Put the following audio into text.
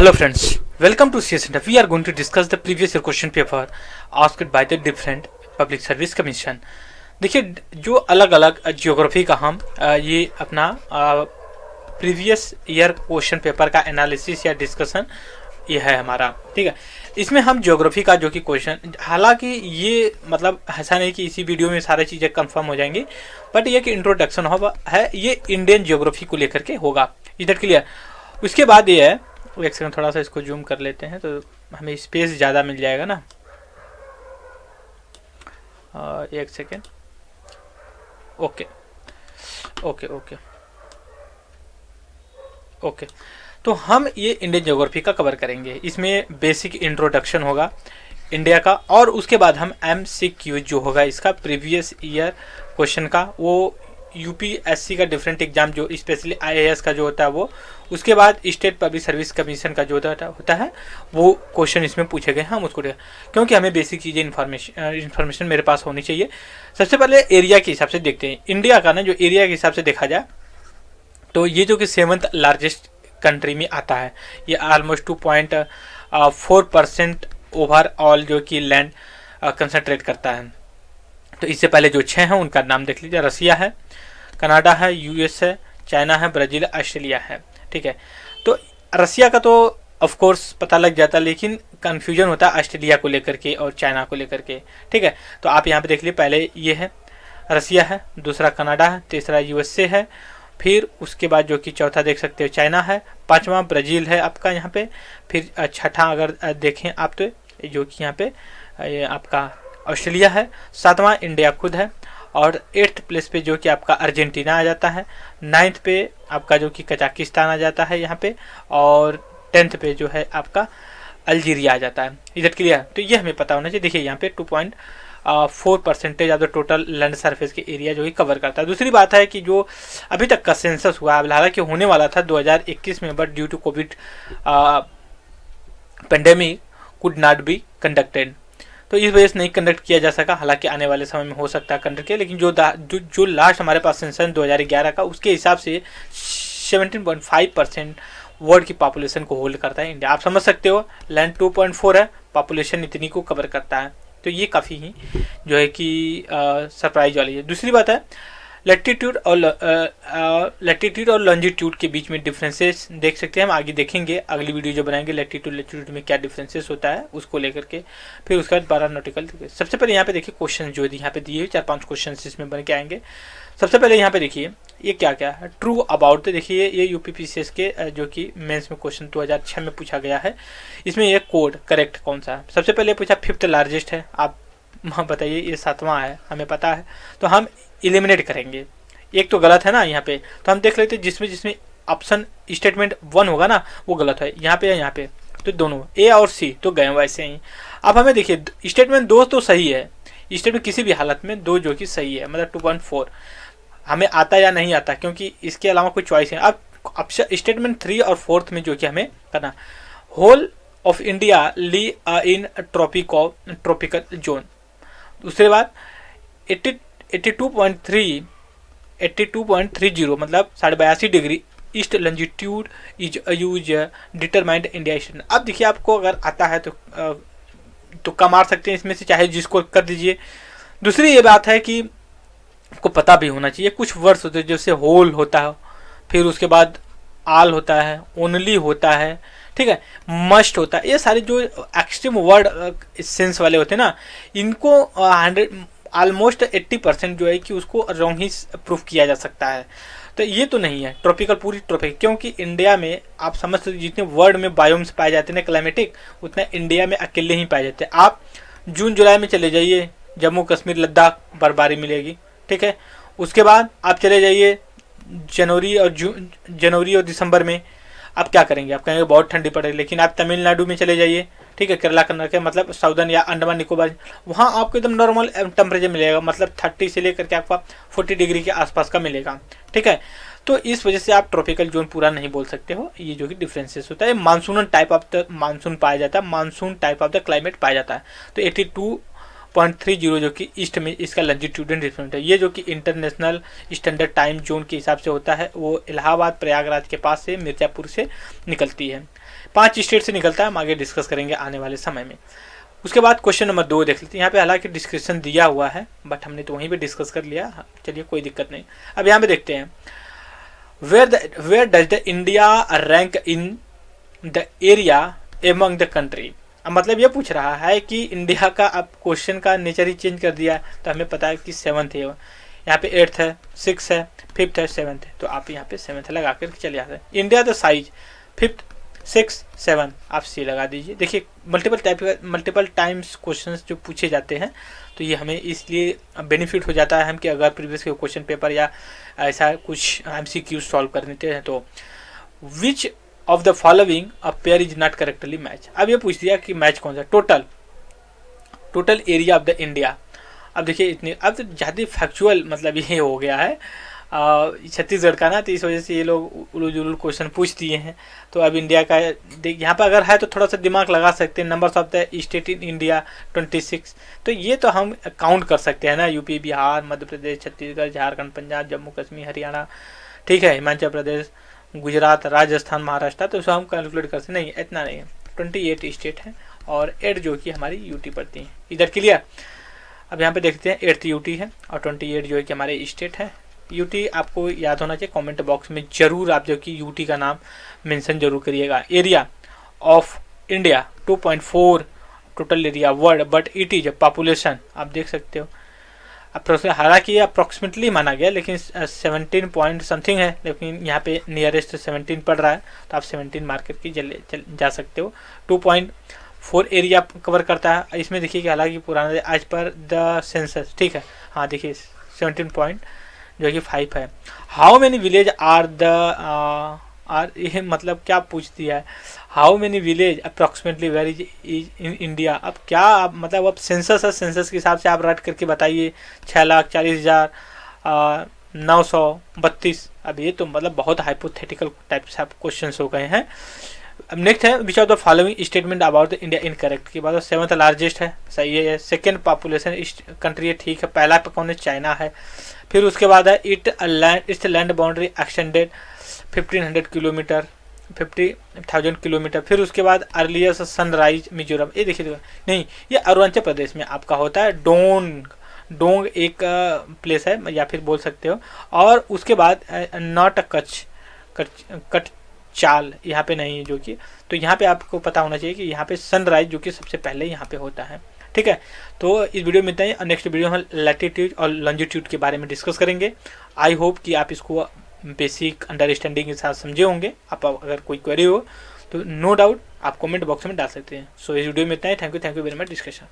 Hello friends, welcome to CS Center. We are going to discuss the previous year question paper asked by the different public service commission. देखिए जो अलग अलग geography का हम ये अपना प्रीवियस ईयर क्वेश्चन पेपर का analysis या डिस्कशन ये है हमारा, ठीक है। इसमें हम ज्योग्राफी का जो कि क्वेश्चन, हालांकि ये मतलब ऐसा नहीं कि इसी वीडियो में सारी चीज़ें कंफर्म हो जाएंगी, बट ये कि इंट्रोडक्शन है, ये इंडियन ज्योग्राफी को लेकर के होगा, इधर क्लियर। उसके बाद ये है, एक सेकंड थोड़ा सा इसको जूम कर लेते हैं तो हमें स्पेस ज़्यादा मिल जाएगा ना। एक second, okay okay okay okay. तो हम ये इंडियन ज्योग्राफी का कवर करेंगे। इसमें बेसिक इंट्रोडक्शन होगा इंडिया का, और उसके बाद हम MCQ जो होगा इसका प्रीवियस ईयर क्वेश्चन का, वो UPSC का डिफरेंट एग्जाम जो स्पेशली IAS का जो होता है वो, उसके बाद स्टेट पब्लिक सर्विस कमीशन का जो होता है वो क्वेश्चन इसमें पूछे गए हैं। हम उसको क्योंकि हमें बेसिक चीज़ें इन्फॉर्मेशन मेरे पास होनी चाहिए। सबसे पहले एरिया के हिसाब से देखते हैं इंडिया का ना, जो एरिया के हिसाब से देखा जाए तो ये जो कि 7th लार्जेस्ट कंट्री में आता है। ये ऑलमोस्ट 2.4% ओवरऑल जो कि लैंड कंसंट्रेट करता है। तो इससे पहले जो 6 हैं उनका नाम देख लीजिए। रसिया है, कनाडा है, US है, चाइना है, ब्राज़ील, ऑस्ट्रेलिया है, ठीक है। तो रसिया का तो ऑफ कोर्स पता लग जाता है, लेकिन कन्फ्यूजन होता है ऑस्ट्रेलिया को लेकर के और चाइना को लेकर के, ठीक है। तो आप यहाँ पे देख लीजिए, पहले ये है रसिया है, दूसरा कनाडा है, तीसरा USA है, फिर उसके बाद जो कि चौथा देख सकते हो चाइना है, पांचवा ब्राज़ील है आपका यहाँ पे, फिर छठा अगर देखें आप तो जो कि यहाँ पे ये आपका ऑस्ट्रेलिया है, 7वां इंडिया खुद है, और 8th प्लेस पे जो कि आपका अर्जेंटीना आ जाता है, 9th पे आपका जो कि कजाकिस्तान आ जाता है यहाँ पे, और 10th पे जो है आपका अल्जीरिया आ जाता है, इधर क्लियर। तो ये हमें पता होना चाहिए। देखिए यहाँ पे 2.4% of the total land surface के एरिया जो कि कवर करता है। दूसरी बात है कि जो अभी तक का सेंसस हुआ है, हालांकि होने वाला था 2021 में, but due to COVID pandemic could not be conducted, तो इस वजह से नहीं कंडक्ट किया जा सका। हालांकि आने वाले समय में हो सकता है कंडक्ट किया, लेकिन जो लास्ट हमारे पास सेंसस 2011 का, उसके हिसाब से 17.5% वर्ल्ड की पॉपुलेशन को होल्ड करता है इंडिया। आप समझ सकते हो, लैंड 2.4 है, पॉपुलेशन इतनी को कवर करता है, तो ये काफ़ी ही जो है कि सरप्राइज वाली है। दूसरी बात है लैटिट्यूड और लॉन्जिट्यूड के बीच में डिफरेंसेस देख सकते हैं। हम आगे देखेंगे, अगली वीडियो जो बनाएंगे लैटिट्यूड लैटिट्यूड में क्या डिफरेंसेस होता है उसको लेकर के, फिर उसके बाद 12 नॉटिकल। सबसे पहले यहाँ पे देखिए क्वेश्चन जो यहाँ पे दिए 4-5 क्वेश्चन इसमें बन के आएंगे। सबसे पहले यहाँ पे देखिए ये क्या क्या है, ट्रू अबाउट। तो देखिए ये UPPCS के जो कि मेंस में क्वेश्चन 2006 में पूछा गया है। इसमें ये कोड करेक्ट कौन सा है। सबसे पहले पूछा 5th लार्जेस्ट है, आप बताइए, ये 7वां है, हमें पता है, तो हम एलिमिनेट करेंगे। एक तो गलत है ना यहाँ पे, तो हम देख लेते हैं जिसमें ऑप्शन स्टेटमेंट 1 होगा ना वो गलत है, यहाँ पे या यहाँ पे, तो दोनों A और C तो गए वैसे ही। अब हमें देखिए स्टेटमेंट 2 तो सही है, स्टेटमेंट किसी भी हालत में 2 जो कि सही है, मतलब 2.4 हमें आता या नहीं आता, क्योंकि इसके अलावा कोई चॉइस है। अब स्टेटमेंट 3 और 4th में जो कि हमें करना, whole of India lie in tropical zone. दूसरी बात 82.30 मतलब 82.5 degree east longitude is use determined India eastern. अब देखिए आपको अगर आता है तो तुक्का मार सकते हैं इसमें से, चाहे जिसको कर दीजिए। दूसरी ये बात है कि आपको पता भी होना चाहिए, कुछ वर्ड्स होते हैं जैसे होल होता है, फिर उसके बाद आल होता है, ओनली होता है, ठीक है, मस्ट होता है। ये सारे जो एक्सट्रीम वर्ड सेंस वाले होते हैं ना, इनको ऑलमोस्ट 80% जो है कि उसको रॉन्ग ही प्रूफ किया जा सकता है। तो ये तो नहीं है ट्रॉपिकल, पूरी ट्रॉपिकल, क्योंकि इंडिया में आप समझ सकते जितने वर्ल्ड में बायोम्स पाए जाते हैं ना क्लाइमेटिक, उतना इंडिया में अकेले ही पाए जाते हैं। आप जून जुलाई में चले जाइए, जम्मू कश्मीर लद्दाख बर्फबारी मिलेगी, ठीक है। उसके बाद आप चले जाइए जनवरी और दिसंबर में, आप क्या करेंगे, आप कहेंगे बहुत ठंडी पड़ेगी। लेकिन आप तमिलनाडु में चले जाइए, ठीक है, केरला कर्नाटक मतलब साउदर्न या अंडमान निकोबार, वहाँ आपको एकदम नॉर्मल टेम्परेचर मिलेगा, मतलब 30 से लेकर के आपका 40 डिग्री के आसपास का मिलेगा, ठीक है। तो इस वजह से आप ट्रॉपिकल जोन पूरा नहीं बोल सकते हो, ये जो कि डिफरेंसेस होता है। Monsoon type of the monsoon पाया जाता है, monsoon type of the climate पाया जाता है। तो 0.30 जो कि ईस्ट में इसका लॉन्जिट्यूडनल डिफरेंस है। ये जो कि इंटरनेशनल स्टैंडर्ड टाइम जोन के हिसाब से होता है, वो इलाहाबाद प्रयागराज के पास से मिर्ज़ापुर से निकलती है। 5 स्टेट से निकलता है, हम आगे डिस्कस करेंगे आने वाले समय में। उसके बाद क्वेश्चन नंबर 2 देख लेते हैं। यहाँ पे हालांकि डिस्क्रिप्शन दिया हुआ है बट हमने तो वहीं पे डिस्कस कर लिया, चलिए कोई दिक्कत नहीं। अब यहाँ पे देखते हैं, where does the India rank in the area among the country. अब मतलब ये पूछ रहा है कि इंडिया का, अब क्वेश्चन का नेचर ही चेंज कर दिया है, तो हमें पता है कि 7th है, यहाँ पे 8th है, 6th है, 5th है, 7th है, तो आप यहाँ पे 7th लगा कर चले जाते हैं। इंडिया द साइज 5th 6 7 आप सी लगा दीजिए। देखिए मल्टीपल टाइम्स क्वेश्चंस जो पूछे जाते हैं, तो ये हमें इसलिए बेनिफिट हो जाता है हम कि अगर प्रीवियस के क्वेश्चन पेपर या ऐसा कुछ MCQ सॉल्व कर देते हैं तो which of the following a pair is not correctly match. अब ये पूछ दिया कि मैच कौन सा, total area of the India. अब देखिए इतनी, अब तो ज़्यादा फैक्चुअल मतलब ये हो गया है छत्तीसगढ़ का ना, तो इस वजह से ये लोग उलूल जुलूल क्वेश्चन पूछ दिए हैं। तो अब इंडिया का यहाँ पर अगर है तो थोड़ा सा दिमाग लगा सकते हैं। Numbers of the state in India 26, तो ये तो हम काउंट कर सकते हैं ना, यूपी, बिहार, मध्य प्रदेश, छत्तीसगढ़, झारखंड, पंजाब, जम्मू कश्मीर, हरियाणा, ठीक है, हिमाचल प्रदेश, गुजरात, राजस्थान, महाराष्ट्र, तो उसको हम कैलकुलेट कर सकते नहीं, इतना नहीं है। 28 स्टेट हैं और 8 जो कि हमारी यूटी पड़ती हैं। इधर क्लियर। अब यहाँ पे देखते हैं 8th यूटी है और 28 जो है कि हमारे स्टेट है। यूटी आपको याद होना चाहिए, कमेंट बॉक्स में जरूर आप जो कि यूटी का नाम मेंशन जरूर करिएगा। Area of India 2.4 total area world, but it is population आप देख सकते हो हालांकि अप्रॉक्सीमेटली माना गया, लेकिन 17 पॉइंट समथिंग है, लेकिन यहाँ पे नियरेस्ट 17 पड़ रहा है, तो आप 17 मार्केट की जा सकते हो। 2.4 एरिया कवर करता है। इसमें देखिए कि हालांकि पुराना आज पर द सेंसस, ठीक है, हाँ देखिए 17 पॉइंट जो कि 5 है। How many village are the ये मतलब क्या पूछ दिया है, how many village approximately were is in India. अब क्या आप मतलब अब सेंसस है, सेंसस के हिसाब से आप रट करके बताइए 6,40,932। अब ये तो मतलब बहुत हाइपोथेटिकल टाइप से आप क्वेश्चन हो गए हैं। अब नेक्स्ट है, which of the following statement about the India incorrect की बात। 7th लार्जेस्ट है, सही है। 2nd पॉपुलेशन कंट्री है, ठीक है। पहला पे कौन है, चाइना है। फिर उसके बाद है it's land boundary extended 1500 kilometre, 50,000 kilometre. फिर उसके बाद अर्लियस्ट सनराइज मिजोरम, ये देखिए नहीं, ये अरुणाचल प्रदेश में आपका होता है। डोंग एक प्लेस है या फिर बोल सकते हो। और उसके बाद नॉट कट चाल यहाँ पे नहीं है जो कि, तो यहाँ पे आपको पता होना चाहिए कि यहाँ पे सनराइज जो कि सबसे पहले यहाँ पे होता है, ठीक है। तो इस वीडियो में इतना ही। नेक्स्ट वीडियो में लैटिट्यूड और लॉन्जिट्यूड के बारे में डिस्कस करेंगे। आई होप कि आप इसको बेसिक अंडरस्टैंडिंग के साथ समझे होंगे। आप अगर कोई क्वेरी हो तो नो डाउट आप कमेंट बॉक्स में डाल सकते हैं। सो इस वीडियो में इतना ही। Thank you very much discussion.